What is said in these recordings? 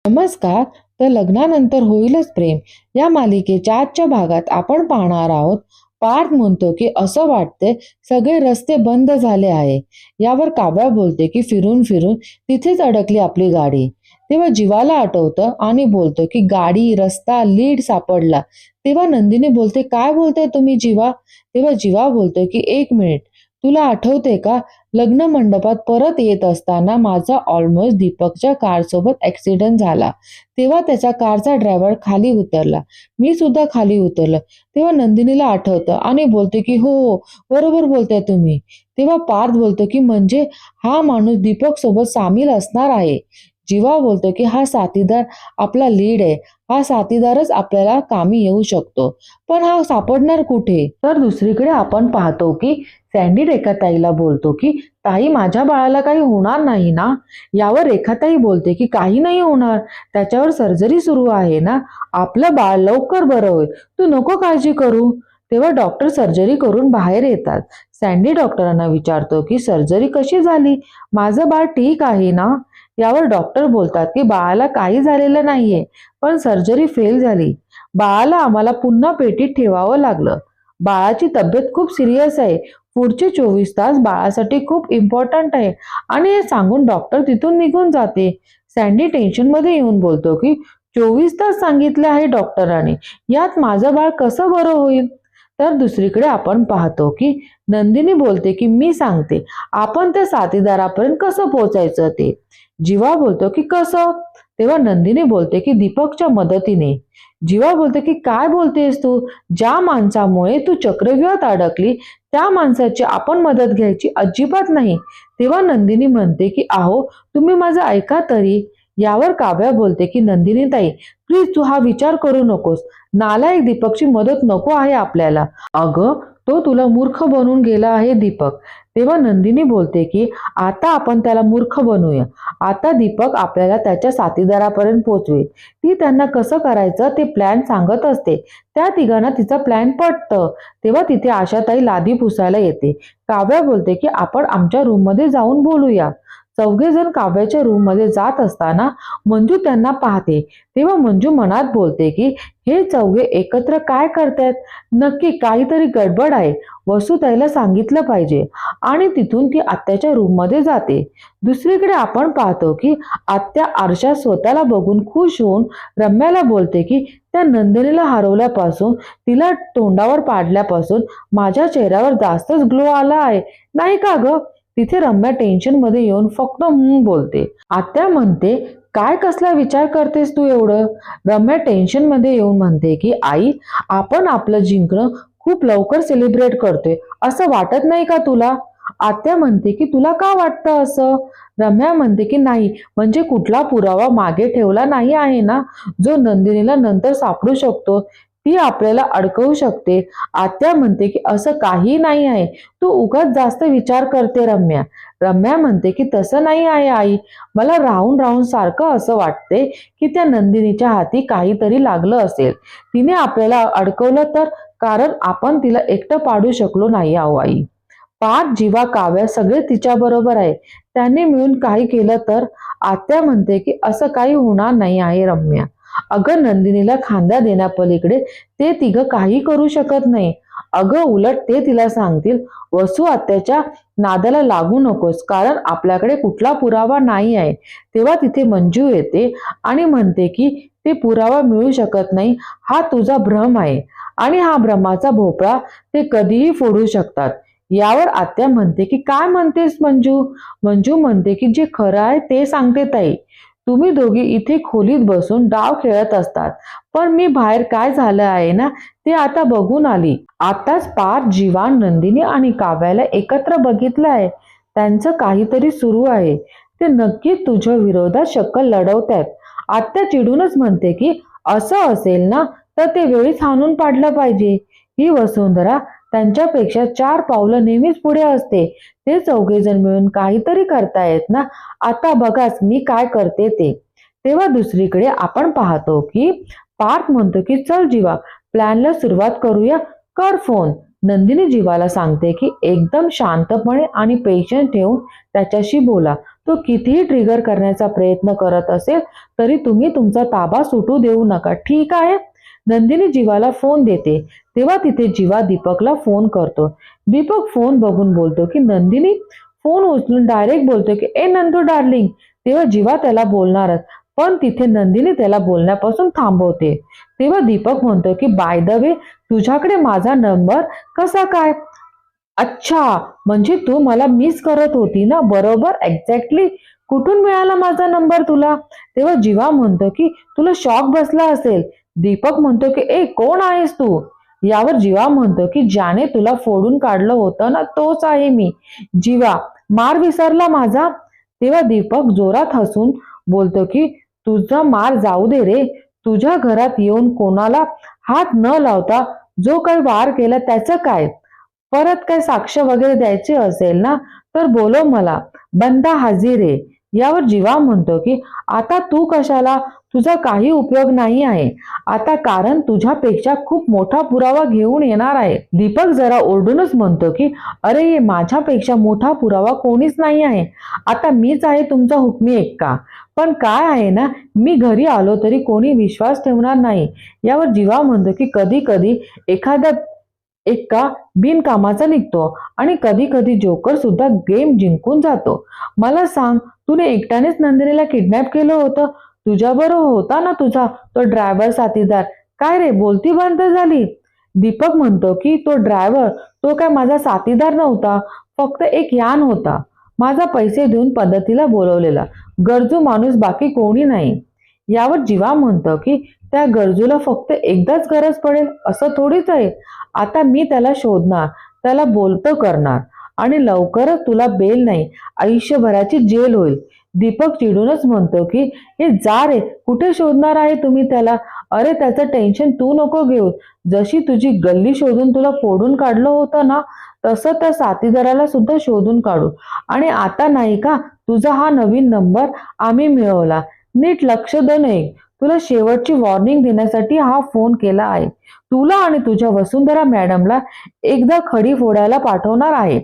नमस्कार. तर लग्नानंतर होईलच प्रेम या मालिकेच्या आजच्या भागात आपण पाहणार आहोत. पार्थ म्हणतो की असं वाटते सगळे रस्ते बंद झाले आहे. यावर काव्या बोलते की फिरून फिरून तिथेच अडकली आपली गाडी. तेव्हा जीवाला आठवतं आणि बोलतो की गाडी, रस्ता, लीड सापडला. तेव्हा नंदिनी बोलते, काय बोलताय तुम्ही जीवा? तेव्हा जीवा बोलतोय की एक मिनिट, तुला आठवते का, लग्न मंडपात परत येत असताना माझा ऑलमोस्ट दीपकच्या कारसोबत ऍक्सिडेंट झाला. तेव्हा त्याच्या कारचा ड्रायव्हर खाली उतरला, मी सुद्धा खाली उतरलं. तेव्हा नंदिनीला आठवतं आणि बोलते की हो हो, बरोबर बोलताय तुम्ही. तेव्हा पार्थ बोलतो की म्हणजे हा माणूस दीपक सोबत सामील असणार आहे. जीवा बोलतो की हा साथीदार आपला लीड आहे. हा साथीदारच आपल्याला कामी येऊ शकतो. पण हा सापडणार कुठे? तर दुसरीकडे आपण पाहतो की सँडी रेखाताईला बोलतो की ताई, माझ्या बाळाला काही होणार नाही ना? यावर रेखाताई बोलते की काही नाही होणार, त्याच्यावर सर्जरी सुरू आहे ना. आपलं बाळ लवकर बरं होईल, तू नको काळजी करू. तेव्हा डॉक्टर सर्जरी करून बाहेर येतात. सँडी डॉक्टरांना विचारतो की सर्जरी कशी झाली, माझं बाळ ठीक आहे ना? यावर डॉक्टर बोलतात की बाळाला काही झालेलं नाहीये, पण सर्जरी फेल झाली. बाळाला आम्हाला पुन्हा पेटीत ठेवावं लागलं. बाळाची तब्येत खूप सिरियस आहे. पुढचे 24 तास बाळासाठी खूप इम्पॉर्टंट आहे. आणि हे सांगून डॉक्टर तिथून निघून जाते. सँडी टेन्शन मध्ये येऊन बोलतो की 24 तास सांगितले आहे डॉक्टरांनी, यात माझं बाळ कसं बरं होईल? तर दुसरीकडे आपण पाहतो की नंदिनी बोलते की मी सांगते, आपण त्या साथीदारापर्यंत कसं पोहोचायचं ते. जीवा बोलतो की कसं? तेव्हा नंदिनी बोलते की दीपकच्या मदतीने. जीवा बोलते की काय बोलतेस तू? ज्या माणसामुळे तू चक्रव्यूहात अडकली त्या माणसाची आपण मदत घ्यायची अजिबात नाही. तेव्हा नंदिनी म्हणते की आहो, तुम्ही माझं ऐका तरी. यावर काव्या बोलते की नंदिनी ताई, प्लीज तू हा विचार करू नकोस. नालायक दीपकची मदत नको आहे आपल्याला. अगं, तो तुला मूर्ख बनवून गेला आहे दीपक. तेव्हा नंदिनी बोलते की आता आपण त्याला मूर्ख बनवूया. आता दीपक आपल्याला त्याच्या साथीदारापर्यंत पोहोचवेल. ती त्यांना कसं करायचं ते प्लॅन सांगत असते. त्या तिघांना तिचा प्लॅन पटतं. तेव्हा तिथे आशाताई लादी पुसायला येते. काव्या बोलते की आपण आमच्या रूम मध्ये जाऊन बोलूया. चौघे जण काव्याच्या रूम मध्ये जात असताना मंजू त्यांना पाहते. तेव्हा मंजू मनात बोलते की हे चौघे एकत्र काय करतायत? नक्की काहीतरी गडबड आहे. वसुताईला सांगितलं पाहिजे. आणि तिथून ती आत्याच्या रूम मध्ये जाते. दुसरीकडे आपण पाहतो की आत्या आरशात स्वतःला बघून खुश होऊन रम्याला बोलते की त्या नंदिनीला हरवल्यापासून, तिला तोंडावर पाडल्यापासून माझ्या चेहऱ्यावर जास्तच ग्लो आला आहे, नाही का ग? तिथे रम्या टेन्शन मध्ये येऊन फक्त बोलते. आत्या म्हणते, काय कसला विचार करतेस तू एवढं? रम्या टेन्शन मध्ये येऊन म्हणते की आई, आपण आपलं जिंकणं खूप लवकर सेलिब्रेट करतोय, असं वाटत नाही का तुला? आत्या म्हणते की तुला का वाटतं असं? रम्या म्हणते की नाही, म्हणजे कुठला पुरावा मागे ठेवला नाही आहे ना, जो नंदिनीला नंतर सापडू शकतो. ती आपल्याला अडकवू शकते. आत्या म्हणते की असं काही नाही आहे, तू उगाच जास्त विचार करते रम्या. रम्या म्हणते की तसं नाही आहे आई, मला राहून राहून सारखं असं वाटते की त्या नंदिनीच्या हाती काहीतरी लागलं असेल. तिने आपल्याला अडकवलं तर, कारण आपण तिला एकटं पाडू शकलो नाही आहो आई. पार्थ, जीवा, काव्या सगळे तिच्या बरोबर आहे. त्यांनी मिळून काही केलं तर? आत्या म्हणते की असं काही होणार नाही आहे रम्या. अगं, नंदिनीला खांदा देण्यापलीकडे ते तिघं काही करू शकत नाही. अगं, उलट ते तिला सांगतील, वसू आत्याच्या नादाला लागू नकोस, कारण आपल्याकडे कुठला पुरावा नाही आहे. तेव्हा तिथे मंजू येते आणि म्हणते की ते पुरावा मिळू शकत नाही, हा तुझा भ्रम आहे. आणि हा भ्रमाचा भोपळा ते कधीही फोडू शकतात. यावर आत्या म्हणते की काय म्हणतेस मंजू? मंजू म्हणते की जे खरं आहे ते सांगते ताई. तुम्ही दोघी इथे खोलीत बसून डाव खेळत असतात, पण मी बाहेर काय झालं आहे ना ते आता बघून आली. आताच पार्थ, जीवा, नंदिनी आणि काव्याला एकत्र बघितलं आहे. त्यांचं काहीतरी सुरू आहे. ते नक्की तुझ्या विरोधात शक्कल लढवतायत. आत्या चिडूनच म्हणते की असं असेल ना तर ते वेळीच हाणून पाडलं पाहिजे. ही वसुंधरा त्यांच्यापेक्षा 4 पावलं नेहमीच पुढे असते. ते चौघे जण मिळून काहीतरी करतायत ना, आता बघाच मी काय करते ते. तेव्हा दुसरीकडे आपण पाहतो की पार्थ म्हणतो की चल जीवा, प्लॅनला सुरुवात करूया, कर फोन. नंदिनी जीवाला सांगते की एकदम शांतपणे आणि पेशन्स ठेवून त्याच्याशी बोला. तो कितीही ट्रिगर करण्याचा प्रयत्न करत असेल तरी तुम्ही तुमचा ताबा सुटू देऊ नका, ठीक आहे? नंदिनी जीवाला फोन देते. तेव्हा तिथे जीवा दीपकला फोन करतो. दीपक फोन बघून बोलतो की नंदिनी. फोन उचलून डायरेक्ट बोलतो की ए नंदू डार्लिंग. तेव्हा जीवा त्याला बोलणारच, पण तिथे नंदिनी त्याला बोलण्यापासून थांबवते. तेव्हा दीपक म्हणतो की बाय द वे, तुझ्याकडे माझा नंबर कसा काय? अच्छा, म्हणजे तू मला मिस करत होती ना? बरोबर, एक्झॅक्टली. कुठून मिळाला माझा नंबर तुला? तेव्हा जीवा म्हणतो की तुला शॉक बसला असेल. दीपक म्हणतो की ए कोण आहेस तू? यावर जीवा म्हणतो की ज्याने तुला फोडून काढलं होतं ना, तोच आहे मी. जीवा, मार विसरला माझा? तेव्हा दीपक जोरात हसून बोलतो की तुझा मार जाऊ दे रे. तुझ्या घरात येऊन कोणाला हात न लावता जो काही वार केला त्याचं काय? परत काय साक्ष वगैरे द्यायची असेल ना तर बोलव मला, बंदा हाजीर आहे. यावर जीवा म्हणतो की आता तू कशाला? तुझा काही उपयोग नाही आहे आता, कारण तुझ्यापेक्षा खूप मोठा पुरावा घेऊन येणार आहे. दीपक जरा ओरडूनच म्हणतो की अरे, माझ्यापेक्षा मोठा पुरावा कोणीच नाही आहे. आता मीच आहे तुमचा हुकमी एक्का. पण काय आहे ना, मी घरी आलो तरी कोणी विश्वास ठेवणार नाही. यावर जीवा म्हणतो की कधी कधी एखादा एक्का बिनकामाचा निघतो आणि कधी कधी जोकर सुद्धा गेम जिंकून जातो. मला सांग, तुने एकट्यानेच नंदिनीला किडनॅप केलं होतं? तुझ्याबरोबर होता ना तुझा तो ड्रायव्हर साथीदार? काय रे, बोलती बंद झाली? दीपक म्हणतो की तो ड्रायव्हर, तो काय माझा साथीदार नव्हता, फक्त एक यान होता. माझा पैसे देऊन पद्धतीला बोलवलेला गरजू माणूस, बाकी कोणी नाही. यावर जीवा म्हणतो की त्या गरजूला फक्त एकदाच गरज पडेल असं थोडीच आहे. आता मी त्याला शोधणार, त्याला बोलतं करणार आणि लवकरच तुला बेल नाही, आयुष्यभराची जेल होईल. दीपक चिडूनच म्हणतो की हे जा रे, कुठे शोधणार आहे तुम्ही त्याला? अरे, त्याचं टेन्शन तू नको घेऊ. जशी तुझी गल्ली शोधून तुला फोडून काढलं होतं ना, तसं त्या साथीदाराला सुद्धा शोधून काढू. आणि आता नाही का तुझा हा नवीन नंबर आम्ही मिळवला? नीट लक्ष दे नाही. तुला शेवटची वॉर्निंग देण्यासाठी हा फोन केला आहे. तुला आणि तुझ्या वसुंधरा मॅडमला एकदा खडी फोडायला पाठवणार आहे.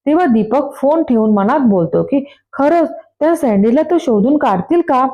तेव्हा दीपक फोन ठेवून मनात बोलतो की खरंच त्या सँडीला तो शोधून काढतील का?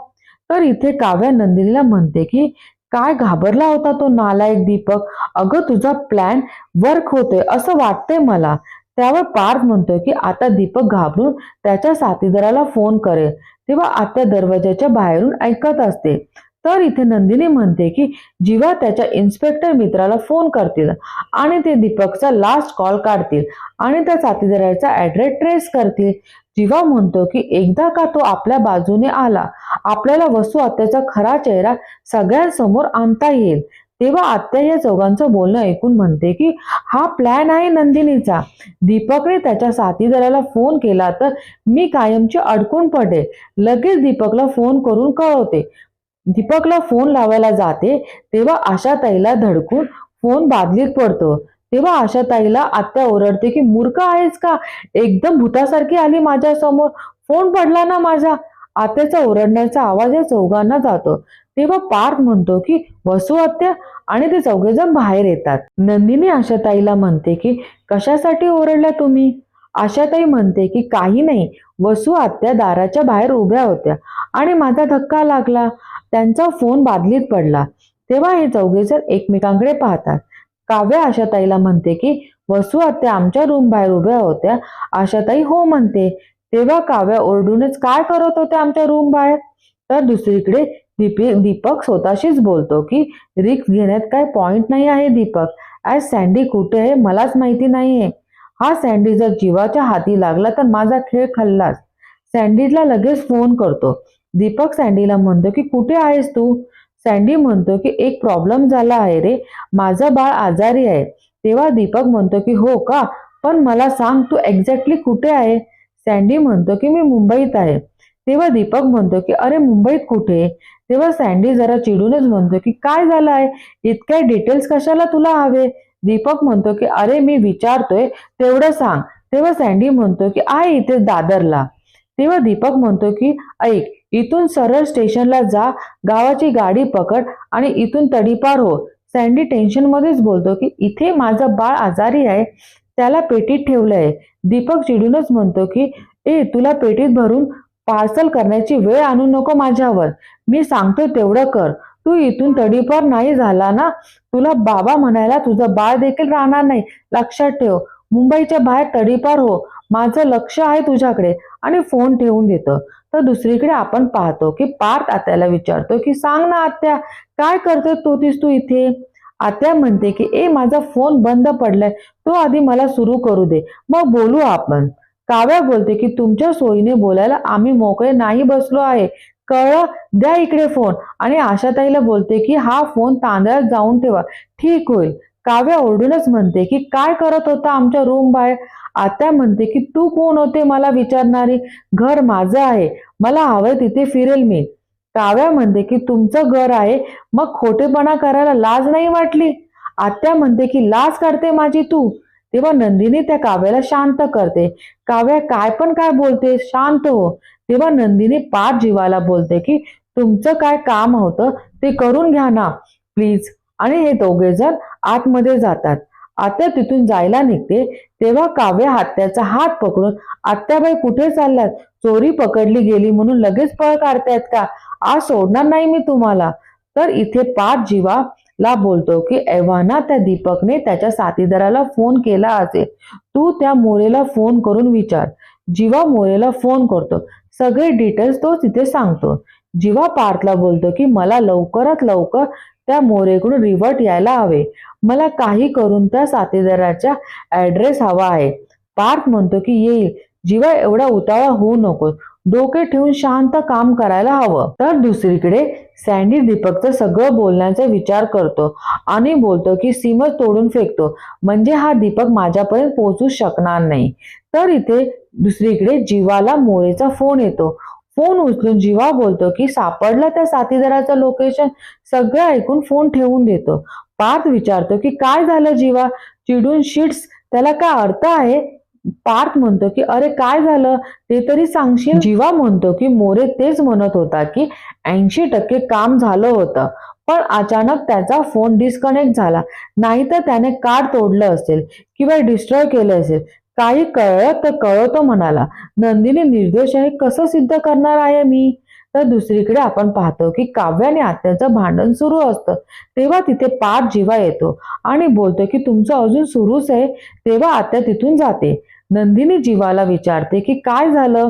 तर इथे काव्या नंदिनीला म्हणते की काय घाबरला होता तो नालायक दीपक? अगं, तुझा प्लॅन वर्क होतोय असं वाटतंय मला. त्यावर पार्थ म्हणतो की आता दीपक घाबरून त्याच्या साथीदाराला फोन करेल. तेव्हा आत्या दरवाजाच्या बाहेरून ऐकत असते. तर इथे नंदिनी म्हणते की जीवा त्याच्या इन्स्पेक्टर मित्राला फोन करतील आणि ते दीपकचा लास्ट कॉल काढतील आणि त्या साथीदाराचा ऍड्रेस ट्रेस करतील. जीवा म्हणतो की एकदा का तो आपल्या बाजूने आला, आपल्याला वसू आत्याचा खरा चेहरा सगळ्यांसमोर आणता येईल. तेव्हा आत्या या चौघांचं बोलणं ऐकून म्हणते की हा प्लॅन आहे नंदिनीचा. दीपकने त्याच्या साथीदाराला फोन केला तर मी कायमची अडकून पडेल. लगेच दीपकला फोन करून कळवते. दीपकला फोन लावायला जाते तेव्हा आशाताईला धडकून फोन बादलीत पडतो. तेव्हा आशाताईला आत्या ओरडते की मूर्ख आहेस का? एकदम भूतासारखी आली माझ्या समोर, फोन पडला ना माझा. आत्याचा ओरडण्याचा आवाज या चौघांना जातो. तेव्हा पार्थ म्हणतो की वसू आत्या, आणि ते चौघेजण बाहेर येतात. नंदिनी आशाताईला म्हणते की कशासाठी ओरडल्या तुम्ही? आशाताई म्हणते की काही नाही, वसू आत्या दाराच्या बाहेर उभ्या होत्या आणि माझा धक्का लागला, त्यांचा फोन बादलीत पडला. तेव्हा हे चौघेजण एकमेकांकडे पाहतात. काव्या आशाताईला म्हणते की वसू आत्या आमच्या रूम बाहेर उभ्या होत्या. आशाताई हो म्हणते. तेव्हा काव्या ओरडूनच काय करत होत्या आमच्या रूम बाहेर? तर दुसरीकडे दीपक स्वतःशीच बोलतो की रिस्क घेण्यात काय पॉइंट नाही आहे दीपक. आज सँडी कुठे आहे मलाच माहिती नाहीये. हा सँडी जर जीवाच्या हाती लागला तर माझा खेळ खाल्लाच. सँडीला लगेच फोन करतो. दीपक सँडीला म्हणतो की कुठे आहेस तू? सँडी म्हणतो की एक प्रॉब्लेम झाला आहे रे, माझं बाळ आजारी आहे. तेव्हा दीपक म्हणतो की हो का, पण मला सांग तू एक्झॅक्टली कुठे आहे? सँडी म्हणतो की मी मुंबईत आहे. तेव्हा दीपक म्हणतो की अरे, मुंबईत कुठे? तेव्हा सँडी जरा चिडूनच म्हणतो की काय झालं आहे, इतक्या डिटेल्स कशाला तुला हवे? दीपक म्हणतो की अरे, मी विचारतोय तेवढं सांग. तेव्हा सँडी म्हणतो की आहे इथे दादरला. तेव्हा दीपक म्हणतो की ऐक, इथून सरळ स्टेशनला जा, गावाची गाडी पकड आणि इथून तडीपार हो. सँडी टेन्शनमध्येच बोलतो की इथे माझं बाळ आजारी आहे, त्याला पेटीत ठेवलंय. दीपक चिडूनच म्हणतो की तुला पेटीत भरून पार्सल करण्याची वेळ आणू नको माझ्यावर. मी सांगतो तेवढं कर. तू इथून तडीपार नाही झाला ना, तुला बाबा म्हणायला तुझं बाळ देखील राहणार नाही. लक्षात ठेव. मुंबईच्या बाहेर तडीपार हो. माझं लक्ष आहे तुझ्याकडे. आणि फोन ठेवून देतो. तर दुसरीकडे आपण पाहतो की पार्थ आत्याला विचारतो की सांग ना आत्या, काय करते तू इथे? आत्या म्हणते की माझा फोन बंद पडलाय, तो आधी मला सुरू करू दे, मग बोलू आपण. काव्या बोलते की तुमच्या सोयीने बोलायला आम्ही मोकळे नाही बसलो आहे, कळलं? द्या इकडे फोन. आणि आशाताईला बोलते की हा फोन तांदळात जाऊन ठेवा, ठीक होईल. काव्या ओरडूनच म्हणते की काय करत होता आमच्या रूम बाहेर? आत्या म्हणते की तू कोण होते मला विचारणारी? घर माझं आहे, मला हवंय तिथे फिरेल मी. काव्या म्हणते की तुमचं घर आहे, मग खोटेपणा करायला लाज नाही वाटली? आत्या म्हणते की लाज काढते माझी तू. तेव्हा नंदिनी त्या काव्याला शांत करते. काव्या काय बोलते, शांत हो. तेव्हा नंदिनी पार्थ जीवाला बोलते की तुमचं काय काम होतं ते करून घ्या ना प्लीज. आणि हे दोघे जण आतमध्ये जातात. आत्या तिथून जायला निघते तेव्हा काव्या आत्याचा हात पकडून, आत्याबाई कुठे चालल्यात? चोरी पकडली गेली म्हणून लगेच पळ काढतायत का? आज सोडणार नाही मी तुम्हाला. तर इथे पार्थ जीवाला बोलतो की एव्हाना त्या दीपकने त्याच्या साथीदाराला फोन केला असेल, तू त्या मोरेला फोन करून विचार. जीवा मोरेला फोन करतो. सगळे डिटेल्स तो तिथे सांगतो. जीवा पार्थला बोलतो की मला लवकरात लवकर त्या मोरेकडून रिव्हर्ट यायला हवे. मला काही करून त्या साथीदाराचा ऍड्रेस हवा आहे. पार्थ म्हणतो की येईल. जीवा एवढा उतावळा होऊ नको, डोके ठेवून शांत काम करायला हवं. तर दुसरीकडे सँडी दीपकचं सगळं बोलण्याचा विचार करतो आणि बोलतो की सीमच तोडून फेकतो, म्हणजे हा दीपक माझ्यापर्यंत पोहोचू शकणार नाही. तर इथे दुसरीकडे जीवाला मोरेचा फोन येतो. फोन उचलून जीवा बोलतो की सापडलं त्या साथीदाराचं लोकेशन. सगळं ऐकून फोन ठेवून देतो. पार्थ विचारतो की काय झालं जीवा? चिडून शिट्स, त्याला काय अर्थ आहे? पार्थ म्हणतो की अरे काय झालं ते तरी सांगशील? जीवा म्हणतो की मोरे तेच म्हणत होता की 80% काम झालं होतं, पण अचानक त्याचा फोन डिस्कनेक्ट झाला. नाहीतर त्याने कार्ड तोडलं असेल किंवा डिस्ट्रॉय केलं असेल. काही कळलं तर कळवतो म्हणाला. नंदिनी निर्दोष आहे कसं सिद्ध करणार आहे मी? तर दुसरीकडे आपण पाहतो की काव्य आणि आत्याचं भांडण सुरू असतं. तेव्हा तिथे पार्थ जीवा येतो आणि बोलतो की तुमचं अजून सुरूच आहे. तेव्हा आत्या तिथून जाते. नंदिनी जीवाला विचारते की काय झालं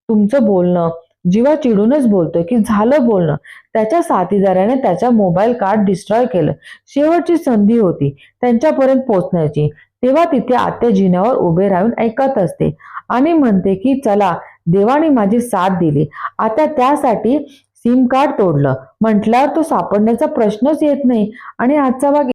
तुमचं बोलणं? जीवा चिडूनच बोलतो की झालं बोलणं. त्याच्या साथीदाराने त्याच्या मोबाईल कार्ड डिस्ट्रॉय केलं. शेवटची संधी होती त्यांच्यापर्यंत पोहोचण्याची. तेव्हा तिथे आत्या जिन्यावर उभे राहून ऐकत असते आणि म्हणते की चला, देवाने माझी साथ दिली. आता त्यासाठी सिम कार्ड तोडलं म्हटल्यावर तो सापडण्याचा प्रश्नच येत नाही. आणि आजचा भाग